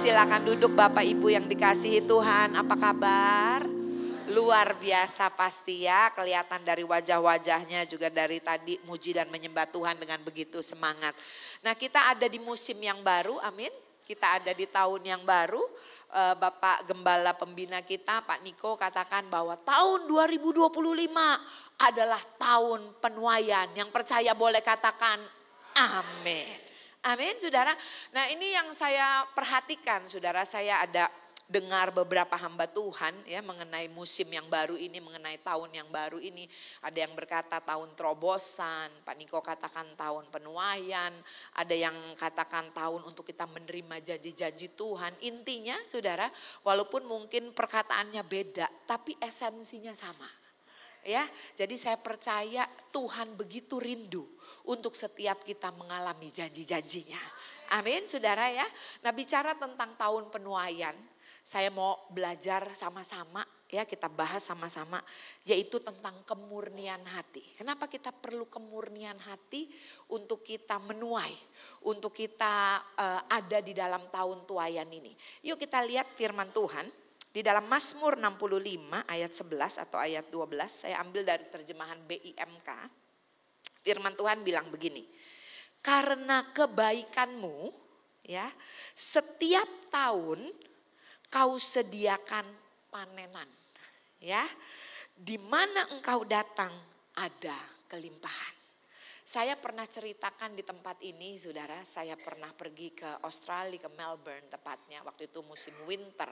Silakan duduk Bapak Ibu yang dikasihi Tuhan. Apa kabar? Luar biasa pasti ya, kelihatan dari wajah-wajahnya juga dari tadi muji dan menyembah Tuhan dengan begitu semangat. Nah, kita ada di musim yang baru, amin. Kita ada di tahun yang baru. Bapak Gembala Pembina kita Pak Niko katakan bahwa tahun 2025 adalah tahun penuaian. Yang percaya boleh katakan amin. Amin saudara. Nah ini yang saya perhatikan saudara, saya ada dengar beberapa hamba Tuhan ya mengenai musim yang baru ini, mengenai tahun yang baru ini. Ada yang berkata tahun terobosan, Pak Niko katakan tahun penuaian, ada yang katakan tahun untuk kita menerima janji-janji Tuhan. Intinya saudara, walaupun mungkin perkataannya beda, tapi esensinya sama. Ya, jadi saya percaya Tuhan begitu rindu untuk setiap kita mengalami janji-janjinya. Amin, saudara ya. Nah, bicara tentang tahun penuaian, saya mau belajar sama-sama ya, kita bahas sama-sama, yaitu tentang kemurnian hati. Kenapa kita perlu kemurnian hati? Untuk kita menuai, untuk kita ada di dalam tahun tuaian ini. Yuk kita lihat firman Tuhan. Di dalam Mazmur 65 ayat 11 atau ayat 12, saya ambil dari terjemahan BIMK. Firman Tuhan bilang begini, karena kebaikanmu ya, setiap tahun kau sediakan panenan. Ya, di mana engkau datang ada kelimpahan. Saya pernah ceritakan di tempat ini saudara, saya pernah pergi ke Australia, ke Melbourne tepatnya. Waktu itu musim winter,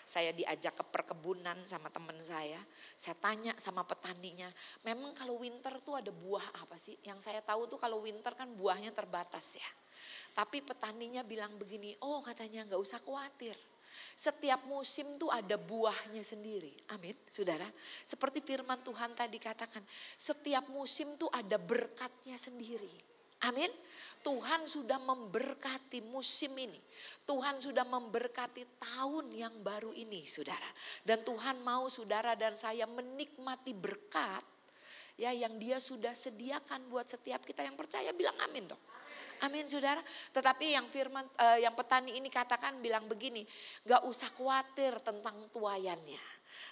saya diajak ke perkebunan sama teman saya. Saya tanya sama petaninya, memang kalau winter tuh ada buah apa sih? Yang saya tahu tuh kalau winter kan buahnya terbatas ya. Tapi petaninya bilang begini, oh katanya gak usah khawatir. Setiap musim tuh ada buahnya sendiri. Amin, saudara. Seperti firman Tuhan tadi katakan, setiap musim tuh ada berkatnya sendiri. Amin. Tuhan sudah memberkati musim ini. Tuhan sudah memberkati tahun yang baru ini, saudara. Dan Tuhan mau saudara dan saya menikmati berkat ya yang Dia sudah sediakan buat setiap kita yang percaya. Bilang amin dong. Amin saudara. Tetapi yang petani ini katakan bilang begini, gak usah khawatir tentang tuaiannya.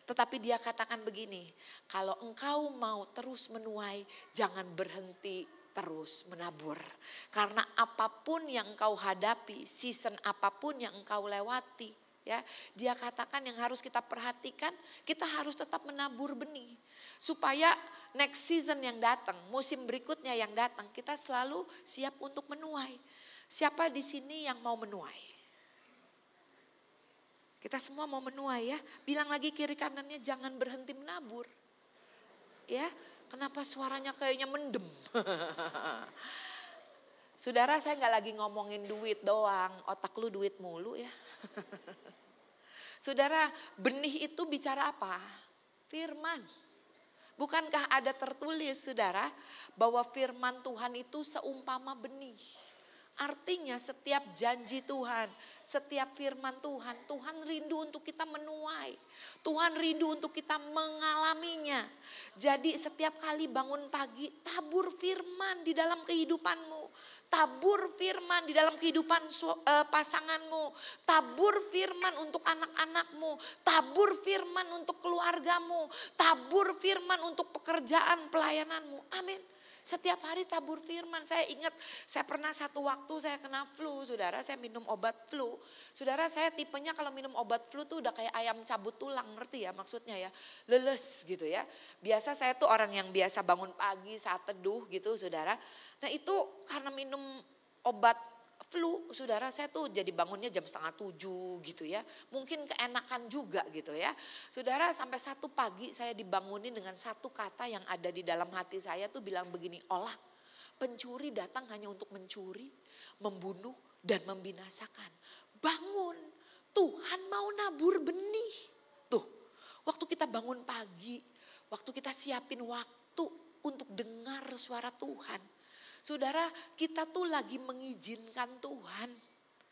Tetapi dia katakan begini, kalau engkau mau terus menuai, jangan berhenti terus menabur. Karena apapun yang engkau hadapi, season apapun yang engkau lewati, ya, dia katakan yang harus kita perhatikan, kita harus tetap menabur benih. Supaya next season yang datang, musim berikutnya yang datang, kita selalu siap untuk menuai. Siapa di sini yang mau menuai? Kita semua mau menuai ya. Bilang lagi kiri kanannya jangan berhenti menabur. Ya, kenapa suaranya kayaknya mendem? Saudara, saya gak lagi ngomongin duit doang, otak lu duit mulu ya. Saudara, benih itu bicara apa? Firman. Bukankah ada tertulis saudara bahwa firman Tuhan itu seumpama benih. Artinya setiap janji Tuhan, setiap firman Tuhan, Tuhan rindu untuk kita menuai. Tuhan rindu untuk kita mengalaminya. Jadi setiap kali bangun pagi, tabur firman di dalam kehidupanmu. Tabur firman di dalam kehidupan pasanganmu. Tabur firman untuk anak-anakmu. Tabur firman untuk keluargamu. Tabur firman untuk pekerjaan pelayananmu. Amin. Setiap hari tabur firman. Saya ingat saya pernah satu waktu saya kena flu saudara. Saya minum obat flu. Saudara saya tipenya kalau minum obat flu tuh udah kayak ayam cabut tulang. Ngerti ya maksudnya ya. Leles gitu ya. Biasa saya tuh orang yang biasa bangun pagi saat teduh gitu saudara. Nah itu karena minum obat flu saudara, saya tuh jadi bangunnya jam 6:30 gitu ya. Mungkin keenakan juga gitu ya. Saudara sampai satu pagi saya dibangunin dengan satu kata yang ada di dalam hati saya tuh bilang begini, olah pencuri datang hanya untuk mencuri, membunuh dan membinasakan. Bangun, Tuhan mau nabur benih. Tuh waktu kita bangun pagi, waktu kita siapin waktu untuk dengar suara Tuhan. Saudara, kita tuh lagi mengizinkan Tuhan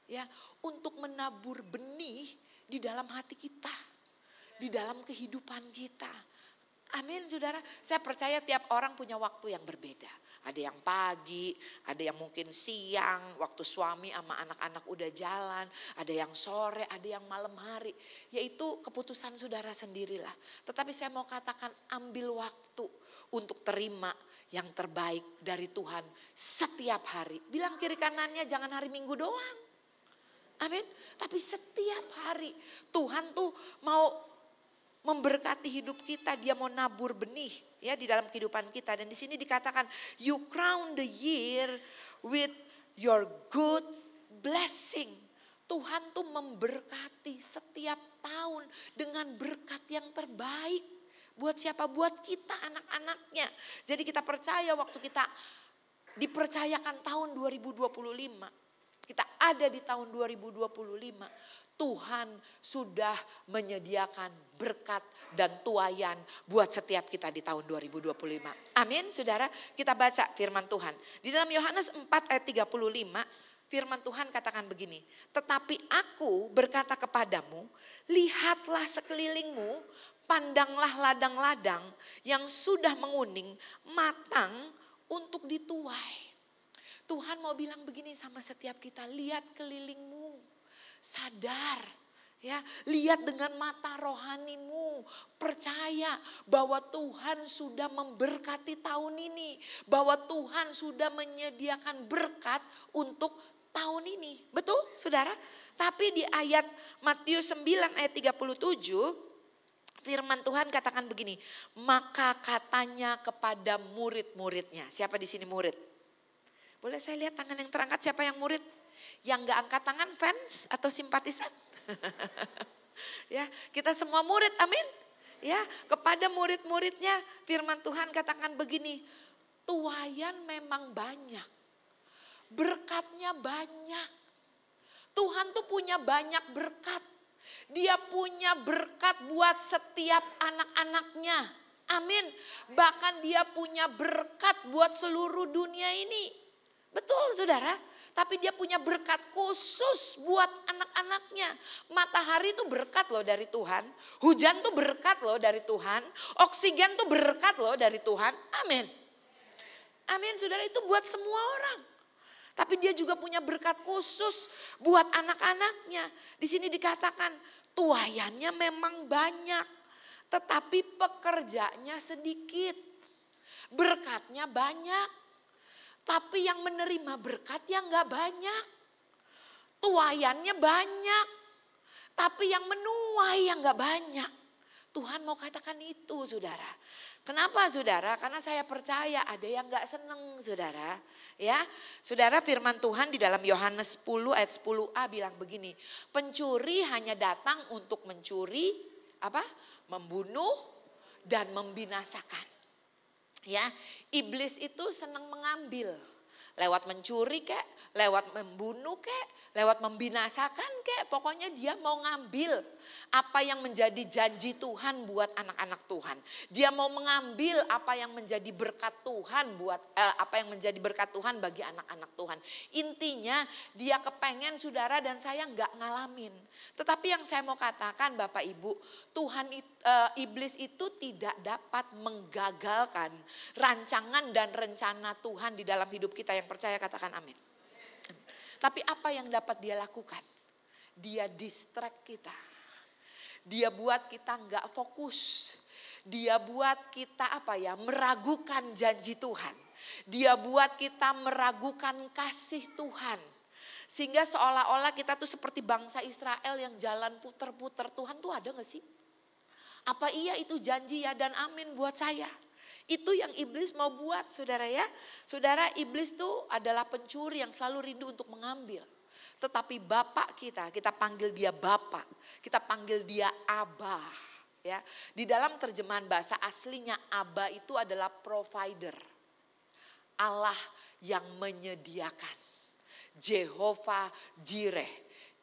ya untuk menabur benih di dalam hati kita, di dalam kehidupan kita. Amin, saudara. Saya percaya tiap orang punya waktu yang berbeda. Ada yang pagi, ada yang mungkin siang, waktu suami sama anak-anak udah jalan. Ada yang sore, ada yang malam hari. Yaitu keputusan saudara sendirilah. Tetapi saya mau katakan ambil waktu untuk terima yang terbaik dari Tuhan setiap hari. Bilang kiri kanannya jangan hari Minggu doang. Amin. Tapi setiap hari Tuhan tuh mau memberkati hidup kita, dia mau nabur benih ya di dalam kehidupan kita. Dan di sini dikatakan you crown the year with your good blessing. Tuhan tuh memberkati setiap tahun dengan berkat yang terbaik. Buat siapa? Buat kita anak-anaknya. Jadi kita percaya waktu kita dipercayakan tahun 2025. Kita ada di tahun 2025. Tuhan sudah menyediakan berkat dan tuaian buat setiap kita di tahun 2025. Amin saudara. Kita baca firman Tuhan. Di dalam Yohanes 4 ayat 35 firman Tuhan katakan begini. Tetapi aku berkata kepadamu, lihatlah sekelilingmu, pandanglah ladang-ladang yang sudah menguning, matang untuk dituai. Tuhan mau bilang begini sama setiap kita, lihat kelilingmu, sadar ya, lihat dengan mata rohanimu, percaya bahwa Tuhan sudah memberkati tahun ini, bahwa Tuhan sudah menyediakan berkat untuk tahun ini. Betul saudara? Tapi di ayat Matius 9 ayat 37 firman Tuhan katakan begini, maka katanya kepada murid-muridnya. Siapa di sini murid? Boleh saya lihat tangan yang terangkat, siapa yang murid? Yang gak angkat tangan fans atau simpatisan? Ya, kita semua murid, amin. Ya, kepada murid-muridnya firman Tuhan katakan begini, tuaian memang banyak, berkatnya banyak. Tuhan tuh punya banyak berkat. Dia punya berkat buat setiap anak-anaknya. Amin. Bahkan dia punya berkat buat seluruh dunia ini. Betul saudara. Tapi dia punya berkat khusus buat anak-anaknya. Matahari itu berkat loh dari Tuhan. Hujan tuh berkat loh dari Tuhan. Oksigen tuh berkat loh dari Tuhan. Amin. Amin saudara, itu buat semua orang. Tapi dia juga punya berkat khusus buat anak-anaknya. Di sini dikatakan tuaiannya memang banyak, tetapi pekerjanya sedikit. Berkatnya banyak, tapi yang menerima berkat yang gak banyak. Tuaiannya banyak, tapi yang menuai yang gak banyak. Tuhan mau katakan itu saudara. Kenapa saudara? Karena saya percaya ada yang gak seneng saudara. Ya, saudara, firman Tuhan di dalam Yohanes 10 ayat 10a bilang begini. Pencuri hanya datang untuk mencuri, membunuh dan membinasakan. Ya, iblis itu senang mengambil. Lewat mencuri kek, lewat membunuh kek, lewat membinasakan kek. Pokoknya dia mau ngambil apa yang menjadi janji Tuhan buat anak-anak Tuhan. Dia mau mengambil apa yang menjadi berkat Tuhan buat apa yang menjadi berkat Tuhan bagi anak-anak Tuhan. Intinya dia kepengen saudara dan saya nggak ngalamin. Tetapi yang saya mau katakan Bapak Ibu, iblis itu tidak dapat menggagalkan rancangan dan rencana Tuhan di dalam hidup kita. Yang percaya katakan amin. Tapi apa yang dapat dia lakukan? Dia distract kita. Dia buat kita nggak fokus. Dia buat kita meragukan janji Tuhan. Dia buat kita meragukan kasih Tuhan. Sehingga seolah-olah kita tuh seperti bangsa Israel yang jalan puter-puter. Tuhan tuh ada gak sih? Apa iya itu janji ya dan amin buat saya? Itu yang iblis mau buat saudara ya. Saudara, iblis tuh adalah pencuri yang selalu rindu untuk mengambil. Tetapi Bapak kita panggil dia Bapak. Kita panggil dia Abba. Ya. Di dalam terjemahan bahasa aslinya Abba itu adalah provider. Allah yang menyediakan. Jehovah Jireh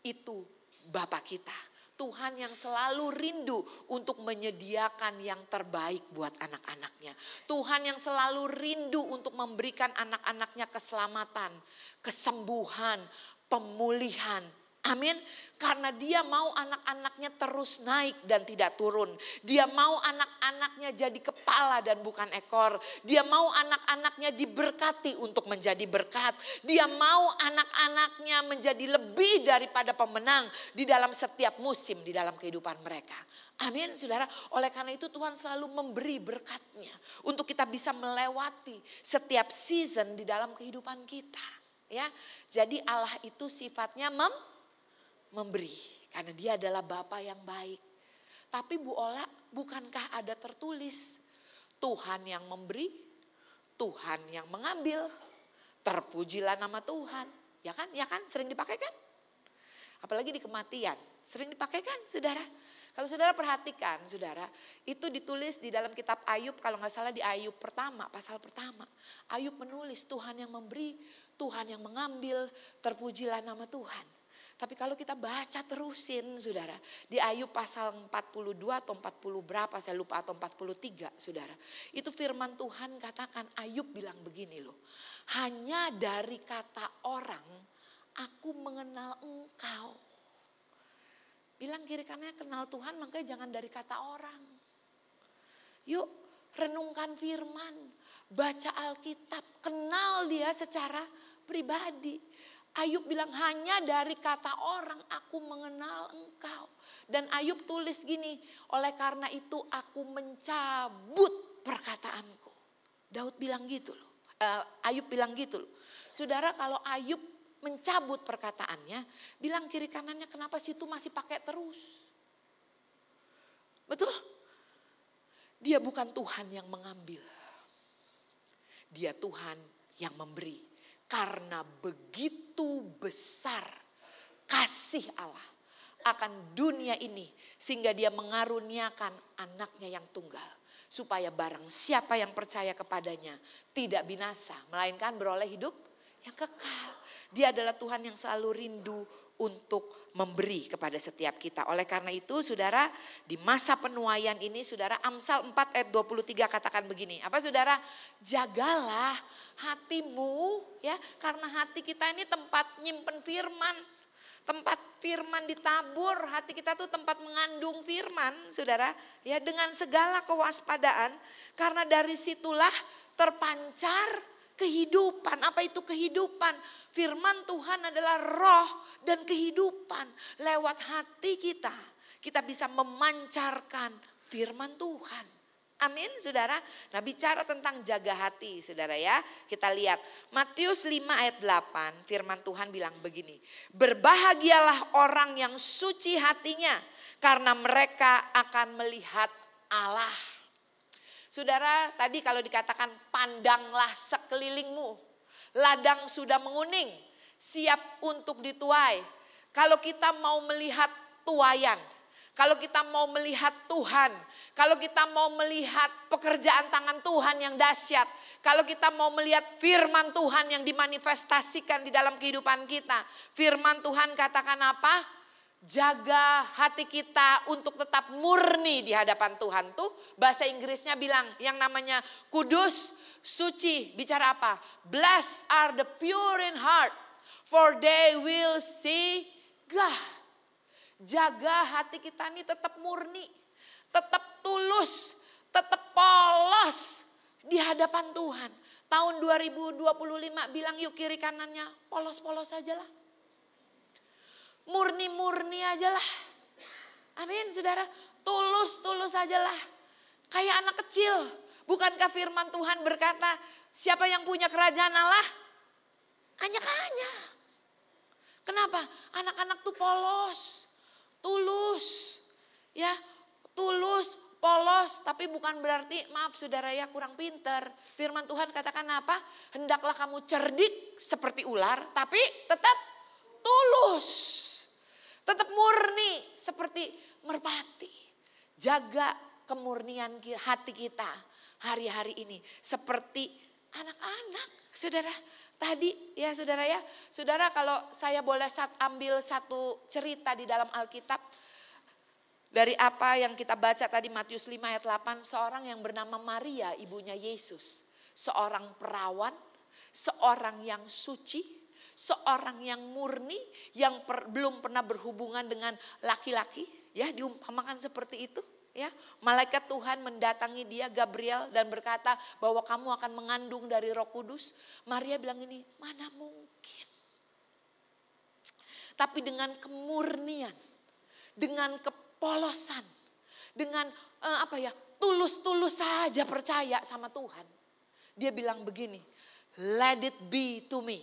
itu Bapak kita. Tuhan yang selalu rindu untuk menyediakan yang terbaik buat anak-anaknya. Tuhan yang selalu rindu untuk memberikan anak-anaknya keselamatan, kesembuhan, pemulihan. Amin. Karena dia mau anak-anaknya terus naik dan tidak turun. Dia mau anak-anaknya jadi kepala dan bukan ekor. Dia mau anak-anaknya diberkati untuk menjadi berkat. Dia mau anak-anaknya menjadi lebih daripada pemenang di dalam setiap musim di dalam kehidupan mereka. Amin, saudara. Oleh karena itu Tuhan selalu memberi berkatnya untuk kita bisa melewati setiap season di dalam kehidupan kita. Ya, jadi Allah itu sifatnya memberi, karena dia adalah Bapa yang baik. Tapi Bu Ola, bukankah ada tertulis Tuhan yang memberi, Tuhan yang mengambil, terpujilah nama Tuhan. Ya kan, sering dipakai kan? Apalagi di kematian, sering dipakai kan saudara? Kalau saudara perhatikan saudara, itu ditulis di dalam kitab Ayub, kalau gak salah di Ayub pertama, pasal pertama. Ayub menulis Tuhan yang memberi, Tuhan yang mengambil, terpujilah nama Tuhan. Tapi kalau kita baca terusin saudara, di Ayub pasal 42 atau 40 berapa saya lupa, atau 43 saudara. Itu firman Tuhan katakan, Ayub bilang begini loh. Hanya dari kata orang aku mengenal engkau. Bilang kiri kanannya kenal Tuhan, makanya jangan dari kata orang. Yuk renungkan firman, baca Alkitab, kenal dia secara pribadi. Ayub bilang hanya dari kata orang aku mengenal engkau. Dan Ayub tulis gini, oleh karena itu aku mencabut perkataanku. Daud bilang gitu loh. Ayub bilang gitu loh. Saudara, kalau Ayub mencabut perkataannya, bilang kiri kanannya kenapa situ masih pakai terus. Betul? Dia bukan Tuhan yang mengambil. Dia Tuhan yang memberi. Karena begitu besar kasih Allah akan dunia ini, sehingga dia mengaruniakan anaknya yang tunggal. Supaya barang siapa yang percaya kepadanya tidak binasa, melainkan beroleh hidup yang kekal. Dia adalah Tuhan yang selalu rindu untuk memberi kepada setiap kita. Oleh karena itu saudara, di masa penuaian ini saudara, Amsal 4 ayat 23 katakan begini. Apa saudara? Jagalah hatimu ya, karena hati kita ini tempat nyimpen firman. Tempat firman ditabur, hati kita tuh tempat mengandung firman saudara. Ya, dengan segala kewaspadaan, karena dari situlah terpancar kehidupan. Apa itu kehidupan? Firman Tuhan adalah roh dan kehidupan. Lewat hati kita, kita bisa memancarkan firman Tuhan. Amin saudara. Nah, bicara tentang jaga hati saudara ya. Kita lihat Matius 5 ayat 8, firman Tuhan bilang begini. Berbahagialah orang yang suci hatinya, karena mereka akan melihat Allah. Saudara, tadi kalau dikatakan pandanglah sekelilingmu, ladang sudah menguning, siap untuk dituai. Kalau kita mau melihat tuaian, kalau kita mau melihat Tuhan, kalau kita mau melihat pekerjaan tangan Tuhan yang dahsyat, kalau kita mau melihat firman Tuhan yang dimanifestasikan di dalam kehidupan kita, firman Tuhan katakan apa? Jaga hati kita untuk tetap murni di hadapan Tuhan tuh. Bahasa Inggrisnya bilang yang namanya kudus, suci. Bicara apa? Blessed are the pure in heart, for they will see God. Jaga hati kita ini tetap murni, tetap tulus, tetap polos di hadapan Tuhan. Tahun 2025 bilang yuk kiri kanannya polos-polos aja lah. Murni-murni aja lah. Amin saudara. Tulus-tulus aja lah. Kayak anak kecil. Bukankah firman Tuhan berkata, siapa yang punya kerajaan Allah? Anyak-anyak. Kenapa? Anak-anak tuh polos. Tulus. Ya, tulus, polos. Tapi bukan berarti, maaf saudara ya, kurang pinter. Firman Tuhan katakan apa? Hendaklah kamu cerdik seperti ular, tapi tetap tulus. Tetap murni seperti merpati. Jaga kemurnian hati kita hari-hari ini. Seperti anak-anak saudara. Tadi ya saudara ya. Saudara, kalau saya boleh ambil satu cerita di dalam Alkitab. Dari apa yang kita baca tadi Matius 5 ayat 8. Seorang yang bernama Maria, ibunya Yesus. Seorang perawan, seorang yang suci, seorang yang murni, yang belum pernah berhubungan dengan laki-laki, ya diumpamakan seperti itu, ya. Malaikat Tuhan mendatangi dia, Gabriel, dan berkata bahwa kamu akan mengandung dari Roh Kudus. Maria bilang ini, mana mungkin. Tapi dengan kemurnian, dengan kepolosan, dengan tulus-tulus saja percaya sama Tuhan. Dia bilang begini, let it be to me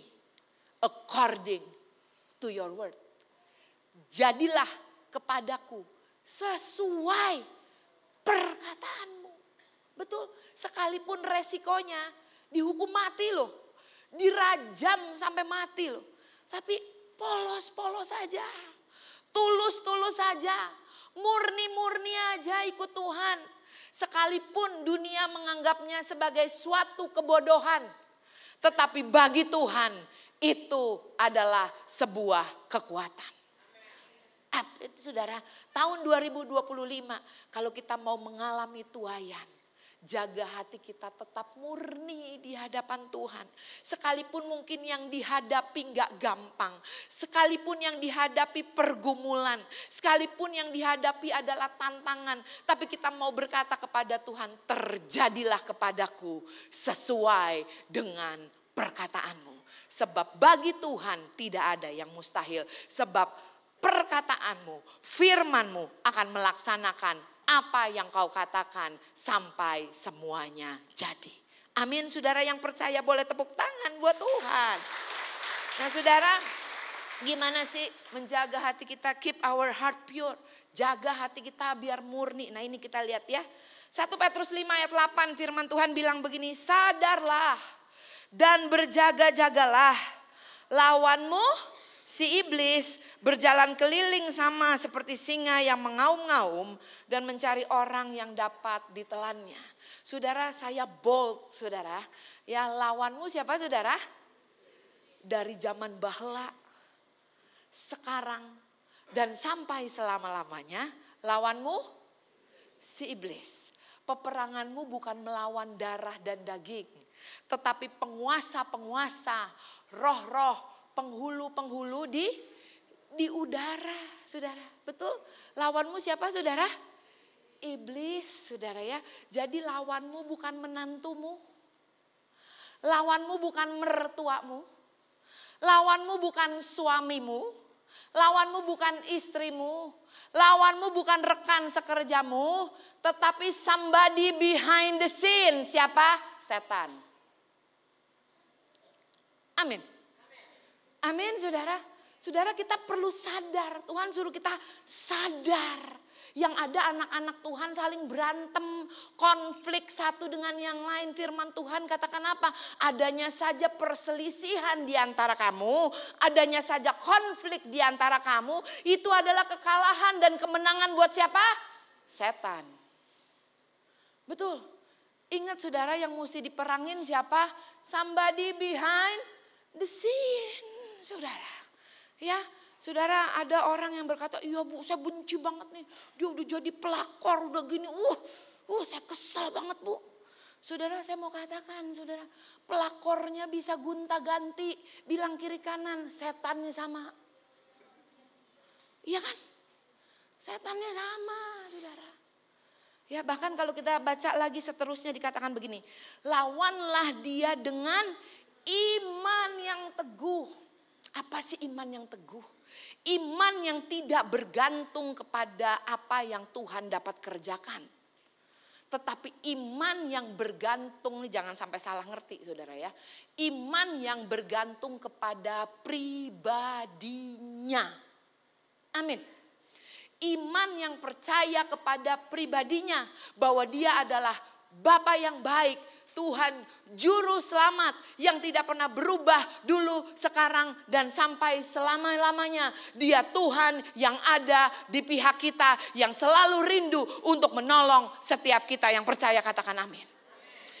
according to your word. Jadilah kepadaku sesuai perkataanmu. Betul, sekalipun resikonya dihukum mati loh. Dirajam sampai mati loh. Tapi polos-polos saja. Tulus-tulus saja. Murni-murni aja ikut Tuhan. Sekalipun dunia menganggapnya sebagai suatu kebodohan. Tetapi bagi Tuhan itu adalah sebuah kekuatan. Saudara, tahun 2025 kalau kita mau mengalami tuaian, jaga hati kita tetap murni di hadapan Tuhan. Sekalipun mungkin yang dihadapi gak gampang, sekalipun yang dihadapi pergumulan, sekalipun yang dihadapi adalah tantangan, tapi kita mau berkata kepada Tuhan, terjadilah kepadaku sesuai dengan perkataanmu. Sebab bagi Tuhan tidak ada yang mustahil. Sebab perkataanmu, firmanmu akan melaksanakan apa yang kau katakan sampai semuanya jadi. Amin, saudara yang percaya boleh tepuk tangan buat Tuhan. Nah saudara, gimana sih menjaga hati kita, keep our heart pure. Jaga hati kita biar murni. Nah ini kita lihat ya. 1 Petrus 5 ayat 8 firman Tuhan bilang begini, sadarlah dan berjaga-jagalah, lawanmu si iblis berjalan keliling sama seperti singa yang mengaum-ngaum dan mencari orang yang dapat ditelannya. Saudara, saya bold saudara. Ya, lawanmu siapa saudara? Dari zaman bahla, sekarang dan sampai selama-lamanya lawanmu si iblis. Peperanganmu bukan melawan darah dan daging, tetapi penguasa-penguasa, roh-roh, penghulu-penghulu di udara, saudara. Betul? Lawanmu siapa, saudara? Iblis, saudara ya. Jadi lawanmu bukan menantumu. Lawanmu bukan mertuamu. Lawanmu bukan suamimu. Lawanmu bukan istrimu. Lawanmu bukan rekan sekerjamu. Tetapi somebody behind the scene. Siapa? Setan. Amin. Amin saudara. Saudara kita perlu sadar. Tuhan suruh kita sadar. Yang ada anak-anak Tuhan saling berantem. Konflik satu dengan yang lain. Firman Tuhan katakan apa? Adanya saja perselisihan di antara kamu. Adanya saja konflik di antara kamu. Itu adalah kekalahan dan kemenangan buat siapa? Setan. Betul. Ingat saudara yang mesti diperangin siapa? Somebody behind the scene. Saudara, ya saudara ada orang yang berkata, iya bu saya benci banget nih. Dia udah jadi pelakor udah gini, saya kesel banget bu. Saudara saya mau katakan saudara, pelakornya bisa gonta ganti, bilang kiri kanan, setannya sama. Iya kan? Setannya sama saudara. Ya bahkan kalau kita baca lagi seterusnya dikatakan begini, lawanlah dia dengan iman yang teguh. Apa sih iman yang teguh? Iman yang tidak bergantung kepada apa yang Tuhan dapat kerjakan. Tetapi iman yang bergantung, jangan sampai salah ngerti saudara ya. Iman yang bergantung kepada pribadinya. Amin. Iman yang percaya kepada pribadinya. Bahwa dia adalah Bapa yang baik. Tuhan juru selamat yang tidak pernah berubah dulu, sekarang dan sampai selama-lamanya. Dia Tuhan yang ada di pihak kita, yang selalu rindu untuk menolong setiap kita yang percaya, katakan amin.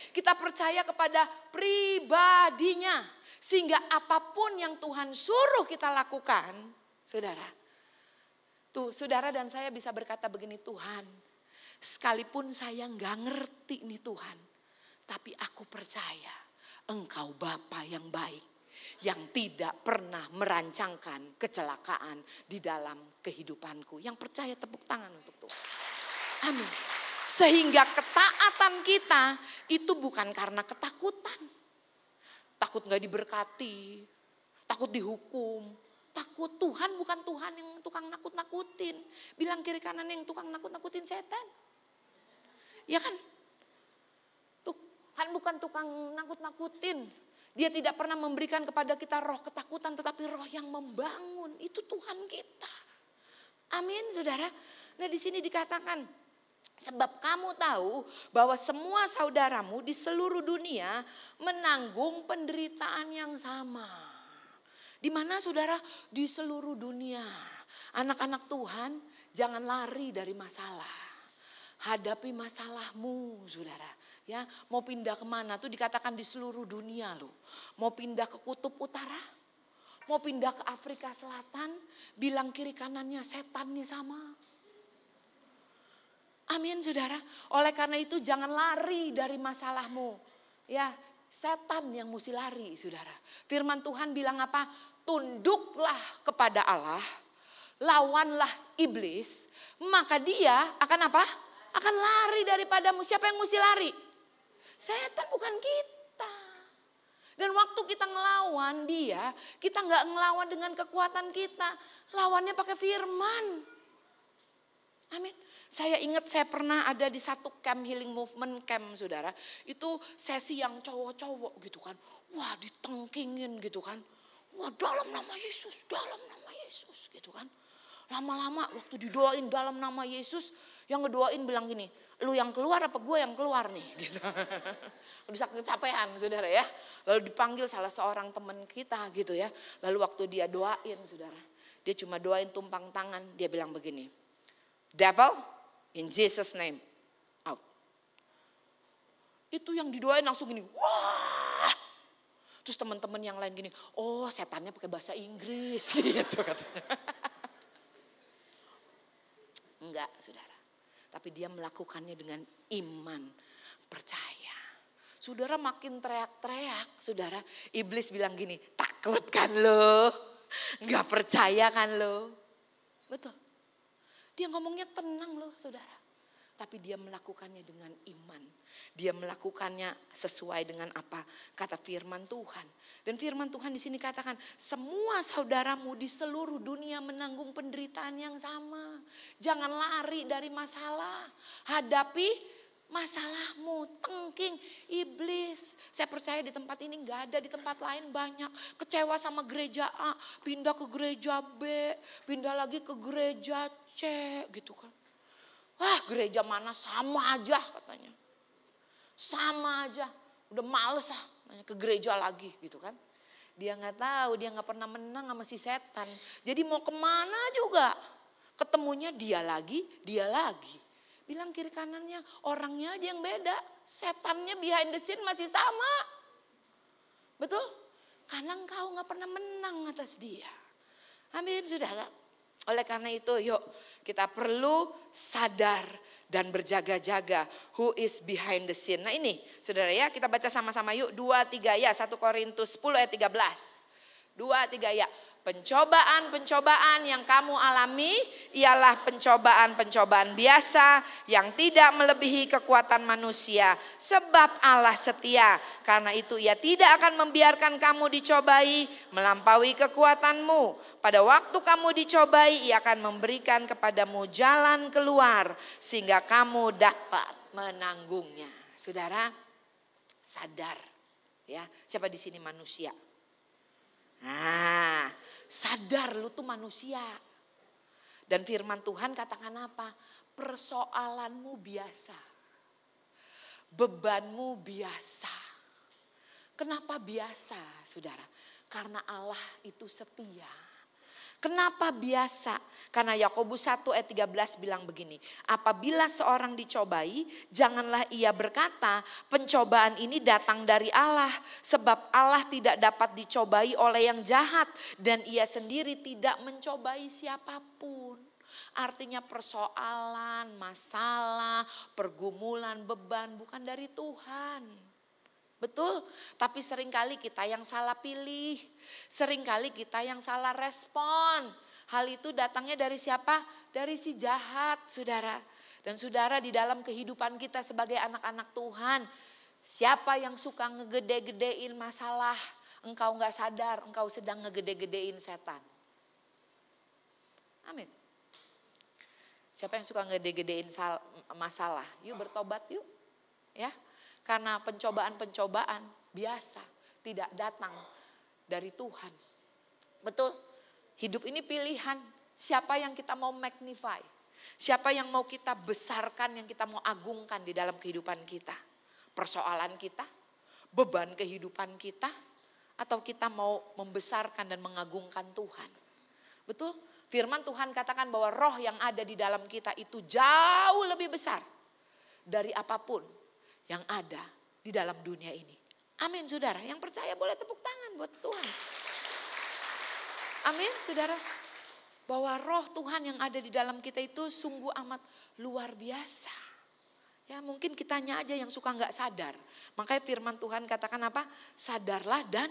Kita percaya kepada pribadinya sehingga apapun yang Tuhan suruh kita lakukan, saudara. Tuh saudara dan saya bisa berkata begini, Tuhan sekalipun saya gak ngerti nih Tuhan, tapi aku percaya Engkau Bapa yang baik yang tidak pernah merancangkan kecelakaan di dalam kehidupanku. Yang percaya tepuk tangan untuk Tuhan. Amin. Sehingga ketaatan kita itu bukan karena ketakutan. Takut gak diberkati, takut dihukum. Takut. Tuhan bukan Tuhan yang tukang nakut-nakutin. Bilang kiri kanan yang tukang nakut-nakutin setan. Ya kan? Tuhan bukan tukang nakut-nakutin. Dia tidak pernah memberikan kepada kita roh ketakutan, tetapi roh yang membangun. Itu Tuhan kita. Amin, saudara. Nah, di sini dikatakan, sebab kamu tahu bahwa semua saudaramu di seluruh dunia menanggung penderitaan yang sama. Di mana, saudara? Di seluruh dunia. Anak-anak Tuhan, jangan lari dari masalah. Hadapi masalahmu, saudara. Ya, mau pindah kemana tuh dikatakan di seluruh dunia loh. Mau pindah ke kutub utara, mau pindah ke Afrika Selatan, bilang kiri kanannya setannya sama. Amin, saudara. Oleh karena itu jangan lari dari masalahmu. Ya, setan yang mesti lari, saudara. Firman Tuhan bilang apa? Tunduklah kepada Allah, lawanlah iblis, maka dia akan apa? Akan lari daripadamu. Siapa yang mesti lari? Setan, bukan kita. Dan waktu kita ngelawan dia, kita gak ngelawan dengan kekuatan kita. Lawannya pakai firman. Amin. Saya ingat saya pernah ada di satu camp healing movement camp, saudara. Itu sesi yang cowok-cowok gitu kan. Wah, ditengkingin gitu kan. Wah, dalam nama Yesus, dalam nama Yesus gitu kan. Lama-lama waktu didoain dalam nama Yesus, yang ngedoain bilang gini, lu yang keluar apa gue yang keluar nih gitu. Udah kecapean, saudara ya. Lalu dipanggil salah seorang teman kita gitu ya. Lalu waktu dia doain, saudara, dia cuma doain tumpang tangan. Dia bilang begini, devil in Jesus name out. Itu yang didoain langsung gini, wah. Terus teman-teman yang lain gini, oh setannya pakai bahasa Inggris gitu katanya. Enggak, saudara. Tapi dia melakukannya dengan iman, percaya. Saudara makin teriak-teriak, saudara. Iblis bilang gini, takut kan lo? Enggak percaya kan lo? Betul. Dia ngomongnya tenang loh, saudara. Tapi dia melakukannya dengan iman. Dia melakukannya sesuai dengan apa kata firman Tuhan. Dan firman Tuhan di sini katakan, semua saudaramu di seluruh dunia menanggung penderitaan yang sama. Jangan lari dari masalah. Hadapi masalahmu, tengking iblis. Saya percaya di tempat ini gak ada, di tempat lain banyak. Kecewa sama gereja A, pindah ke gereja B, pindah lagi ke gereja C gitu kan. Wah, gereja mana sama aja katanya. Sama aja, udah males ke gereja lagi gitu kan. Dia gak tahu, dia gak pernah menang sama si setan. Jadi mau kemana juga, ketemunya dia lagi. Bilang kiri kanannya, orangnya aja yang beda. Setannya behind the scene masih sama. Betul? Karena engkau gak pernah menang atas dia. Amin, saudara. Oleh karena itu yuk kita perlu sadar dan berjaga-jaga who is behind the scene. Nah ini saudara ya, kita baca sama-sama yuk 2-3 ya, 1 Korintus 10 ayat 13. 2-3 ya. Pencobaan-pencobaan yang kamu alami ialah pencobaan-pencobaan biasa yang tidak melebihi kekuatan manusia. Sebab Allah setia, karena itu Ia tidak akan membiarkan kamu dicobai melampaui kekuatanmu. Pada waktu kamu dicobai, Ia akan memberikan kepadamu jalan keluar sehingga kamu dapat menanggungnya. Saudara, sadar ya, siapa di sini manusia? Nah, sadar lu tuh manusia. Dan firman Tuhan katakan apa? Persoalanmu biasa. Bebanmu biasa. Kenapa biasa, saudara? Karena Allah itu setia. Kenapa biasa? Karena Yakobus 1 ayat 13 bilang begini. Apabila seorang dicobai, janganlah ia berkata, pencobaan ini datang dari Allah. Sebab Allah tidak dapat dicobai oleh yang jahat. Dan ia sendiri tidak mencobai siapapun. Artinya persoalan, masalah, pergumulan, beban bukan dari Tuhan. Betul, tapi seringkali kita yang salah pilih. Seringkali kita yang salah respon. Hal itu datangnya dari siapa? Dari si jahat, saudara. Dan saudara, di dalam kehidupan kita sebagai anak-anak Tuhan, siapa yang suka ngegede-gedein masalah, engkau gak sadar, engkau sedang ngegede-gedein setan. Amin. Siapa yang suka ngegede-gedein masalah? Yuk bertobat yuk. Ya. Karena pencobaan-pencobaan biasa tidak datang dari Tuhan. Betul? Hidup ini pilihan. Siapa yang kita mau magnify? Siapa yang mau kita besarkan, yang kita mau agungkan di dalam kehidupan kita? Persoalan kita? Beban kehidupan kita? Atau kita mau membesarkan dan mengagungkan Tuhan? Betul? Firman Tuhan katakan bahwa roh yang ada di dalam kita itu jauh lebih besar dari apapun yang ada di dalam dunia ini. Amin, saudara. Yang percaya boleh tepuk tangan buat Tuhan. Amin, saudara. Bahwa roh Tuhan yang ada di dalam kita itu sungguh amat luar biasa. Ya, mungkin kitanya aja yang suka gak sadar. Makanya firman Tuhan katakan apa? Sadarlah dan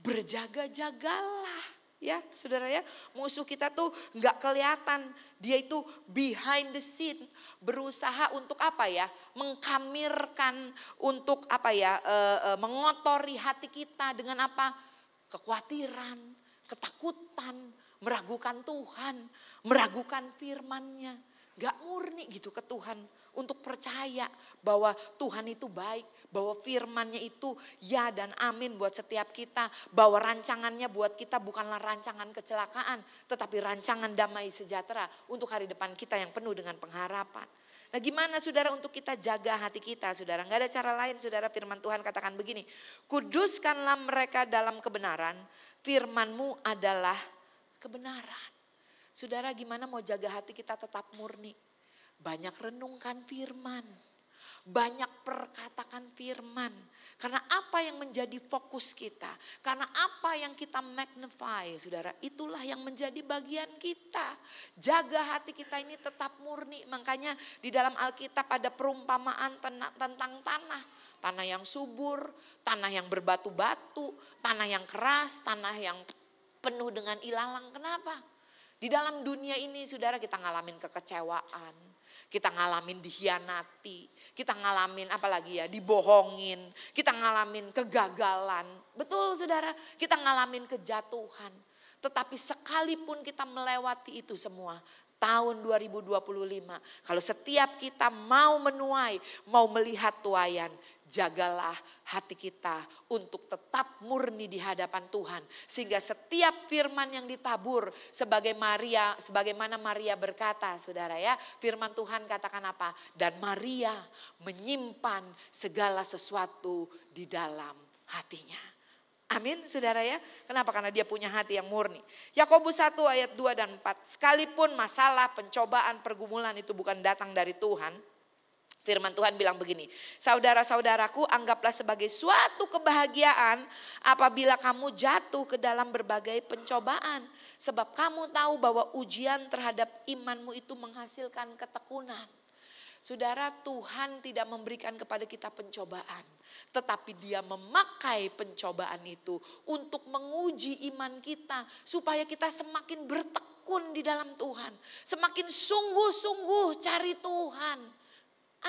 berjaga-jagalah. Ya, saudara ya, musuh kita tuh gak kelihatan. Dia itu behind the scene, berusaha untuk apa ya? Mengkamirkan, untuk apa ya? Mengotori hati kita dengan apa? Kekhawatiran, ketakutan, meragukan Tuhan, meragukan firman-Nya. Gak murni gitu ke Tuhan untuk percaya bahwa Tuhan itu baik, bahwa firman-Nya itu ya dan amin buat setiap kita, bahwa rancangannya buat kita bukanlah rancangan kecelakaan, tetapi rancangan damai sejahtera untuk hari depan kita yang penuh dengan pengharapan. Nah, gimana saudara untuk kita jaga hati kita, saudara? Gak ada cara lain, saudara. Firman Tuhan katakan begini, kuduskanlah mereka dalam kebenaran, firman-Mu adalah kebenaran. Saudara, gimana mau jaga hati kita tetap murni? Banyak renungkan firman. Banyak perkatakan firman. Karena apa yang menjadi fokus kita. Karena apa yang kita magnify, saudara. Itulah yang menjadi bagian kita. Jaga hati kita ini tetap murni. Makanya di dalam Alkitab ada perumpamaan tentang tanah. Tanah yang subur, tanah yang berbatu-batu, tanah yang keras, tanah yang penuh dengan ilalang. Kenapa? Di dalam dunia ini saudara kita ngalamin kekecewaan, kita ngalamin dikhianati, kita ngalamin apalagi ya dibohongin, kita ngalamin kegagalan. Betul saudara, kita ngalamin kejatuhan. Tetapi sekalipun kita melewati itu semua, tahun 2025, kalau setiap kita mau menuai, mau melihat tuaian, jagalah hati kita untuk tetap murni di hadapan Tuhan. Sehingga setiap firman yang ditabur sebagaimana Maria berkata, saudara ya, firman Tuhan katakan apa? Dan Maria menyimpan segala sesuatu di dalam hatinya. Amin saudara ya. Kenapa? Karena dia punya hati yang murni. Yakobus 1 ayat 2 dan 4. Sekalipun masalah, pencobaan, pergumulan itu bukan datang dari Tuhan. Firman Tuhan bilang begini, saudara-saudaraku, anggaplah sebagai suatu kebahagiaan apabila kamu jatuh ke dalam berbagai pencobaan. Sebab kamu tahu bahwa ujian terhadap imanmu itu menghasilkan ketekunan. Saudara, Tuhan tidak memberikan kepada kita pencobaan. Tetapi Dia memakai pencobaan itu untuk menguji iman kita. Supaya kita semakin bertekun di dalam Tuhan. Semakin sungguh-sungguh cari Tuhan.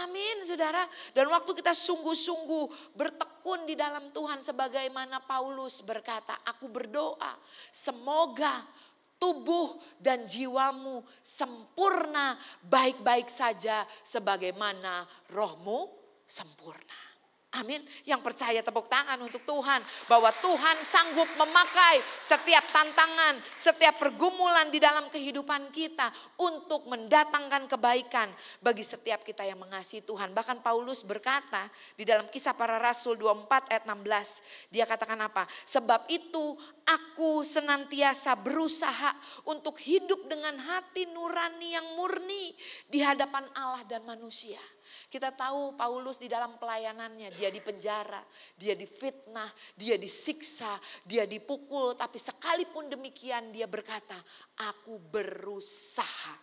Amin saudara. Dan waktu kita sungguh-sungguh bertekun di dalam Tuhan. Sebagaimana Paulus berkata, aku berdoa semoga tubuh dan jiwamu sempurna baik-baik saja sebagaimana rohmu sempurna. Amin. Yang percaya tepuk tangan untuk Tuhan. Bahwa Tuhan sanggup memakai setiap tantangan, setiap pergumulan di dalam kehidupan kita. Untuk mendatangkan kebaikan bagi setiap kita yang mengasihi Tuhan. Bahkan Paulus berkata di dalam Kisah Para Rasul 24 ayat 16. Dia katakan apa? Sebab itu aku senantiasa berusaha untuk hidup dengan hati nurani yang murni di hadapan Allah dan manusia. Kita tahu Paulus di dalam pelayanannya, dia dipenjara, dia difitnah, dia disiksa, dia dipukul. Tapi sekalipun demikian dia berkata, aku berusaha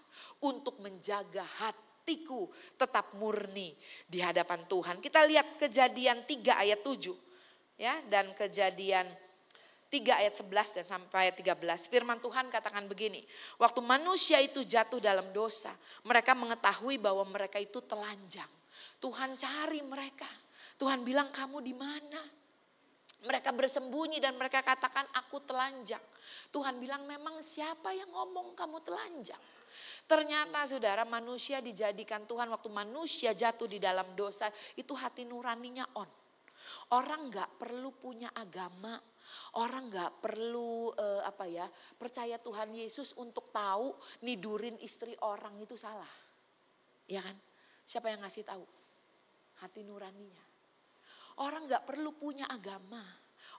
untuk menjaga hatiku tetap murni di hadapan Tuhan. Kita lihat Kejadian 3 ayat 7. Ya, dan Kejadian 3 ayat 11 dan sampai ayat 13. Firman Tuhan katakan begini. Waktu manusia itu jatuh dalam dosa, mereka mengetahui bahwa mereka itu telanjang. Tuhan cari mereka. Tuhan bilang, kamu di mana? Mereka bersembunyi dan mereka katakan, aku telanjang. Tuhan bilang, memang siapa yang ngomong kamu telanjang? Ternyata saudara, manusia dijadikan Tuhan waktu manusia jatuh di dalam dosa, itu hati nuraninya on. Orang gak perlu punya agama, orang gak perlu percaya Tuhan Yesus untuk tahu nidurin istri orang itu salah. Ya kan? Siapa yang ngasih tahu? Hati nuraninya. Orang gak perlu punya agama,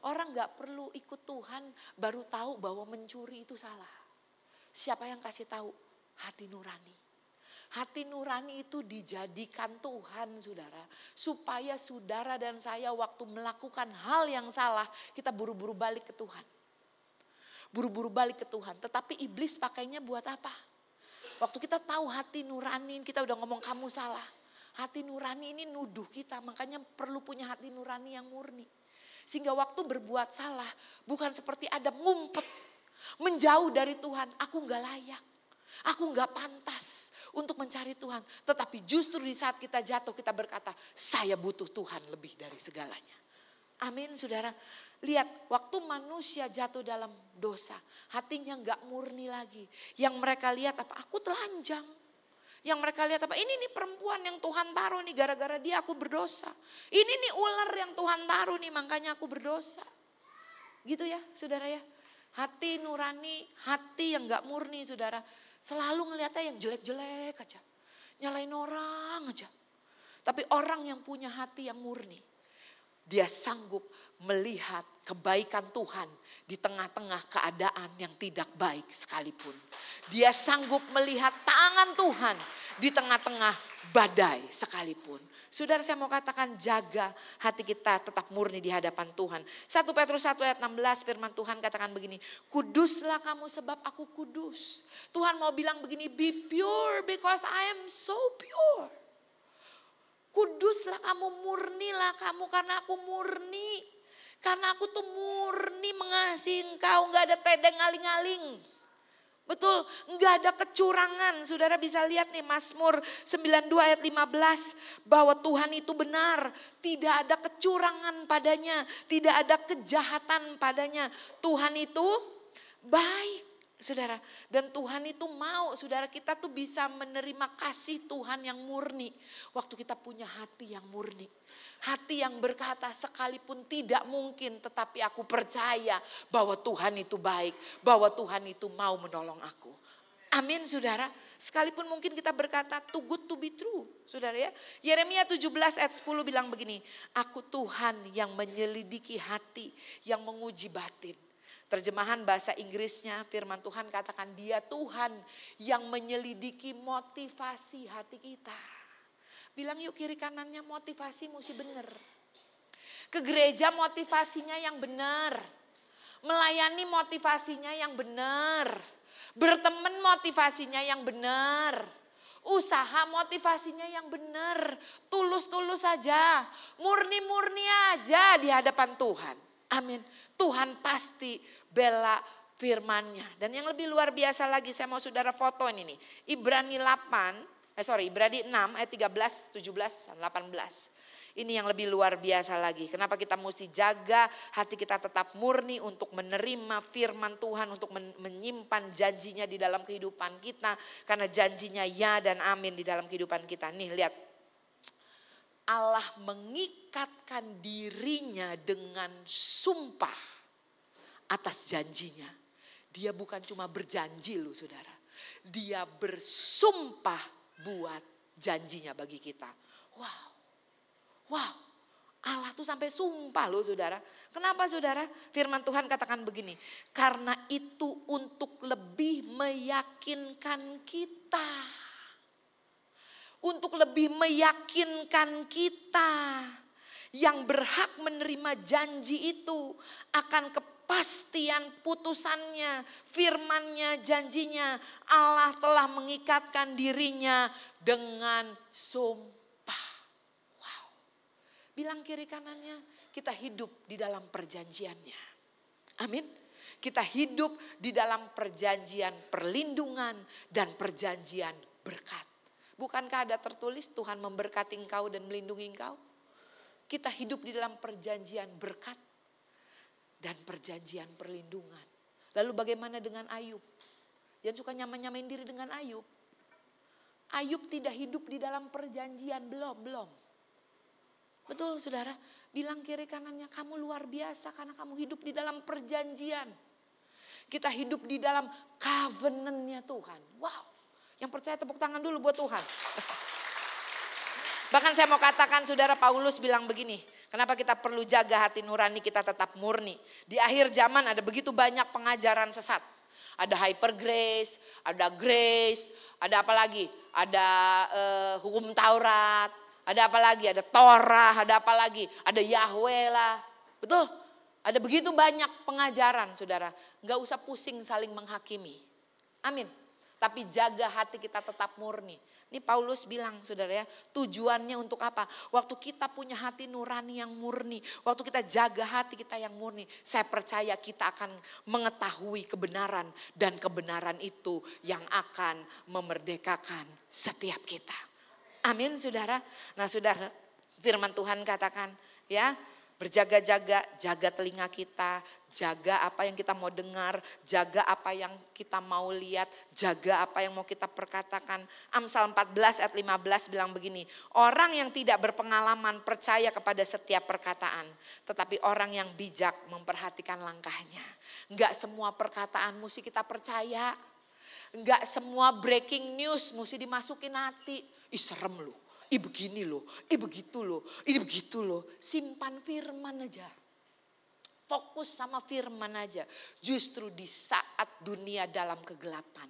orang gak perlu ikut Tuhan baru tahu bahwa mencuri itu salah. Siapa yang kasih tahu? Hati nurani. Hati nurani itu dijadikan Tuhan saudara. Supaya saudara dan saya waktu melakukan hal yang salah, kita buru-buru balik ke Tuhan. Buru-buru balik ke Tuhan. Tetapi iblis pakainya buat apa? Waktu kita tahu hati nurani, kita udah ngomong kamu salah. Hati nurani ini nuduh kita, makanya perlu punya hati nurani yang murni. Sehingga waktu berbuat salah, bukan seperti Adam ngumpet, menjauh dari Tuhan. Aku gak layak, aku gak pantas untuk mencari Tuhan. Tetapi justru di saat kita jatuh, kita berkata, saya butuh Tuhan lebih dari segalanya. Amin saudara. Lihat, waktu manusia jatuh dalam dosa, hatinya gak murni lagi. Yang mereka lihat apa? Aku telanjang. Yang mereka lihat apa? Ini nih perempuan yang Tuhan taruh nih, gara-gara dia aku berdosa. Ini nih ular yang Tuhan taruh nih, makanya aku berdosa. Gitu ya saudara ya. Hati nurani, hati yang gak murni saudara. Selalu ngeliatnya yang jelek-jelek aja. Nyalain orang aja. Tapi orang yang punya hati yang murni, dia sanggup melihat kebaikan Tuhan di tengah-tengah keadaan yang tidak baik sekalipun. Dia sanggup melihat tangan Tuhan di tengah-tengah badai sekalipun. Saudara, saya mau katakan, jaga hati kita tetap murni di hadapan Tuhan. 1 Petrus 1 ayat 16 firman Tuhan katakan begini. Kuduslah kamu sebab aku kudus. Tuhan mau bilang begini, be pure because I am so pure. Kuduslah kamu, murnilah kamu karena aku murni. Karena aku tuh murni mengasihi engkau, gak ada tedeng aling-aling. Betul, gak ada kecurangan. Saudara bisa lihat nih Mazmur 92 ayat 15. Bahwa Tuhan itu benar, tidak ada kecurangan padanya, tidak ada kejahatan padanya. Tuhan itu baik. Saudara, dan Tuhan itu mau saudara kita tuh bisa menerima kasih Tuhan yang murni. Waktu kita punya hati yang murni. Hati yang berkata sekalipun tidak mungkin, tetapi aku percaya bahwa Tuhan itu baik. Bahwa Tuhan itu mau menolong aku. Amin saudara. Sekalipun mungkin kita berkata too good to be true. Saudara ya. Yeremia 17 ayat 10 bilang begini. Aku Tuhan yang menyelidiki hati, yang menguji batin. Terjemahan bahasa Inggrisnya firman Tuhan katakan dia Tuhan yang menyelidiki motivasi hati kita. Bilang yuk kiri kanannya, motivasi mesti benar. Ke gereja motivasinya yang benar. Melayani motivasinya yang benar. Berteman motivasinya yang benar. Usaha motivasinya yang benar. Tulus-tulus saja. Murni-murni aja di hadapan Tuhan. Amin. Tuhan pasti bela firman-Nya. Dan yang lebih luar biasa lagi, saya mau saudara foto ini nih. Ibrani 6 ayat 13, 17, 18. Ini yang lebih luar biasa lagi. Kenapa kita mesti jaga hati kita tetap murni untuk menerima firman Tuhan, untuk menyimpan janjinya di dalam kehidupan kita. Karena janjinya ya dan amin di dalam kehidupan kita. Nih lihat. Allah mengikatkan dirinya dengan sumpah atas janjinya. Dia bukan cuma berjanji loh saudara. Dia bersumpah buat janjinya bagi kita. Wow. Allah tuh sampai sumpah loh saudara. Kenapa saudara? Firman Tuhan katakan begini. Karena itu untuk lebih meyakinkan kita. Untuk lebih meyakinkan kita yang berhak menerima janji itu akan kepastian putusannya, firmannya, janjinya. Allah telah mengikatkan dirinya dengan sumpah. Wow. Bilang kiri kanannya, kita hidup di dalam perjanjiannya. Amin. Kita hidup di dalam perjanjian perlindungan dan perjanjian berkat. Bukankah ada tertulis Tuhan memberkati engkau dan melindungi engkau? Kita hidup di dalam perjanjian berkat dan perjanjian perlindungan. Lalu bagaimana dengan Ayub? Jangan suka nyamain diri dengan Ayub. Ayub tidak hidup di dalam perjanjian, belum. Betul saudara, bilang kiri kanannya kamu luar biasa karena kamu hidup di dalam perjanjian. Kita hidup di dalam covenant-nya Tuhan. Wow, yang percaya tepuk tangan dulu buat Tuhan. Bahkan saya mau katakan saudara, Paulus bilang begini, kenapa kita perlu jaga hati nurani kita tetap murni. Di akhir zaman ada begitu banyak pengajaran sesat. Ada hyper grace, ada apa lagi? Ada hukum Taurat, ada apa lagi? Ada Torah, ada apa lagi? Ada Yahweh lah. Betul? Ada begitu banyak pengajaran saudara. Gak usah pusing saling menghakimi. Amin. Tapi jaga hati kita tetap murni. Ini Paulus bilang saudara ya, tujuannya untuk apa? Waktu kita punya hati nurani yang murni, waktu kita jaga hati kita yang murni, saya percaya kita akan mengetahui kebenaran dan kebenaran itu yang akan memerdekakan setiap kita. Amin saudara. Nah saudara, firman Tuhan katakan ya, berjaga-jaga, jaga telinga kita, jaga apa yang kita mau dengar, jaga apa yang kita mau lihat, jaga apa yang mau kita perkatakan. Amsal 14 ayat 15 bilang begini, orang yang tidak berpengalaman percaya kepada setiap perkataan, tetapi orang yang bijak memperhatikan langkahnya. Enggak semua perkataan mesti kita percaya, enggak semua breaking news mesti dimasukin hati. Ih serem loh, ih begini loh, ih begitu loh, ini begitu loh. Simpan firman aja. Fokus sama firman aja. Justru di saat dunia dalam kegelapan,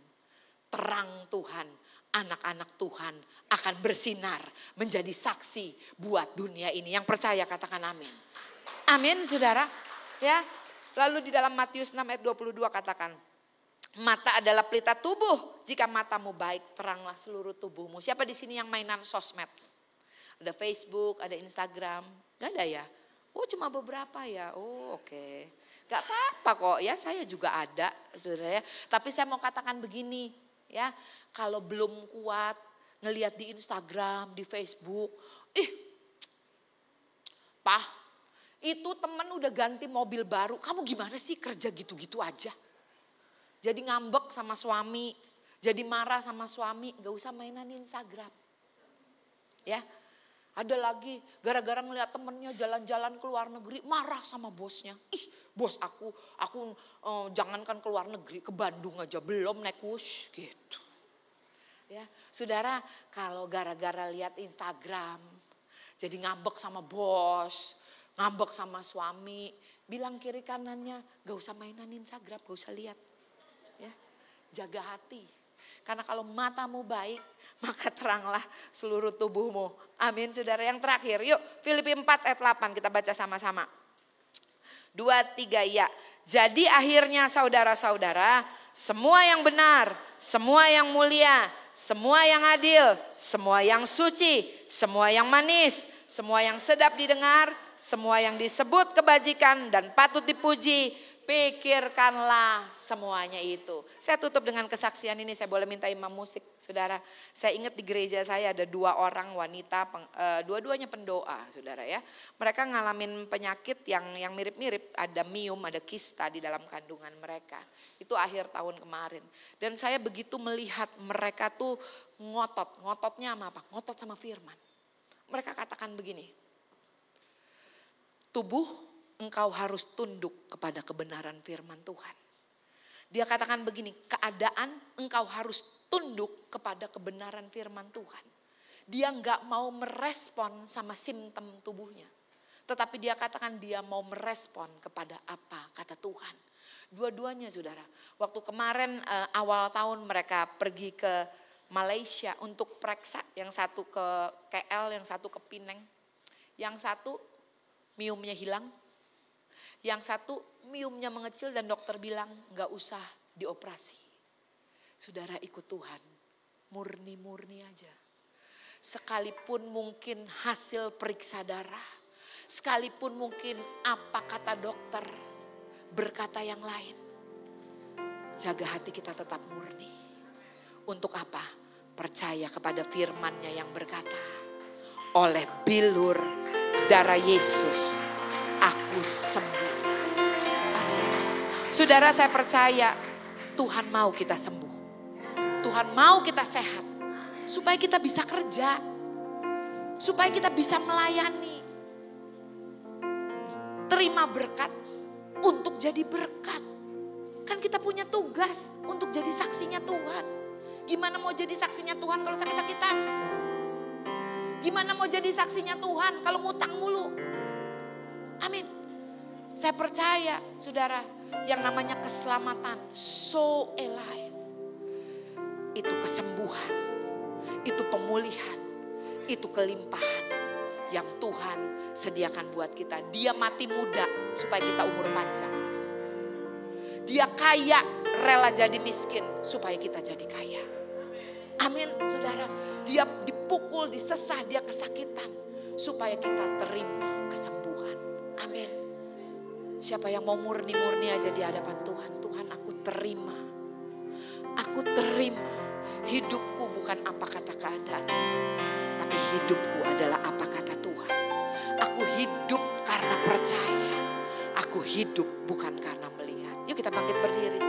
terang Tuhan, anak-anak Tuhan akan bersinar menjadi saksi buat dunia ini. Yang percaya katakan amin. Amin saudara. Ya. Lalu di dalam Matius 6 ayat 22 katakan, mata adalah pelita tubuh. Jika matamu baik, teranglah seluruh tubuhmu. Siapa di sini yang mainan sosmed? Ada Facebook, ada Instagram. Gak ada ya? Oh cuma beberapa ya, oh oke. Gak apa-apa kok ya, saya juga ada saudara ya. Tapi saya mau katakan begini ya, kalau belum kuat ngelihat di Instagram, di Facebook. Pak, itu temen udah ganti mobil baru, kamu gimana sih kerja gitu-gitu aja. Jadi ngambek sama suami, jadi marah sama suami, gak usah mainan di Instagram. Ya. Ada lagi gara-gara melihat temennya jalan-jalan ke luar negeri marah sama bosnya. Ih bos aku jangankan ke luar negeri, ke Bandung aja belum naik wush gitu. Ya, saudara kalau gara-gara lihat Instagram jadi ngambek sama bos, ngambek sama suami, bilang kiri kanannya gak usah mainan Instagram, gak usah lihat. Ya, jaga hati. Karena kalau matamu baik, maka teranglah seluruh tubuhmu. Amin saudara. Yang terakhir, yuk Filipi 4 ayat 8 kita baca sama-sama. 2, 3 ya. Jadi akhirnya saudara-saudara, semua yang benar, semua yang mulia, semua yang adil, semua yang suci, semua yang manis, semua yang sedap didengar, semua yang disebut kebajikan dan patut dipuji, pikirkanlah semuanya itu. Saya tutup dengan kesaksian ini, saya boleh minta imam musik saudara. Saya ingat di gereja saya ada 2 orang wanita, dua-duanya pendoa saudara ya. Mereka ngalamin penyakit yang mirip-mirip, ada miom, ada kista di dalam kandungan mereka. Itu akhir tahun kemarin. Dan saya begitu melihat mereka tuh ngototnya sama apa? Ngotot sama firman. Mereka katakan begini, tubuh engkau harus tunduk kepada kebenaran firman Tuhan. Dia katakan begini, keadaan engkau harus tunduk kepada kebenaran firman Tuhan. Dia enggak mau merespon sama simptom tubuhnya. Tetapi dia katakan dia mau merespon kepada apa kata Tuhan. Dua-duanya saudara. Waktu kemarin awal tahun mereka pergi ke Malaysia untuk periksa. Yang satu ke KL, yang satu ke Pineng. Yang satu miumnya hilang. Yang satu miumnya mengecil dan dokter bilang gak usah dioperasi. Saudara ikut Tuhan, murni-murni aja. Sekalipun mungkin hasil periksa darah, Sekalipun mungkin apa kata dokter berkata yang lain. Jaga hati kita tetap murni. Untuk apa? Percaya kepada firman-Nya yang berkata, oleh bilur darah Yesus aku sembuh. Saudara, saya percaya Tuhan mau kita sembuh. Tuhan mau kita sehat. Supaya kita bisa kerja. Supaya kita bisa melayani. Terima berkat untuk jadi berkat. Kan kita punya tugas untuk jadi saksinya Tuhan. Gimana mau jadi saksinya Tuhan kalau sakit-sakitan? Gimana mau jadi saksinya Tuhan kalau ngutang mulu? Amin. Saya percaya saudara, yang namanya keselamatan, so alive. Itu kesembuhan, itu pemulihan, itu kelimpahan yang Tuhan sediakan buat kita. Dia mati muda supaya kita umur panjang. Dia kaya, rela jadi miskin supaya kita jadi kaya. Amin, saudara. Dia dipukul, disesah, dia kesakitan supaya kita terima kesembuhan. Amin. Siapa yang mau murni-murni aja di hadapan Tuhan. Tuhan, aku terima. Aku terima. Hidupku bukan apa kata keadaan, tapi hidupku adalah apa kata Tuhan. Aku hidup karena percaya. Aku hidup bukan karena melihat. Yuk kita bangkit berdiri.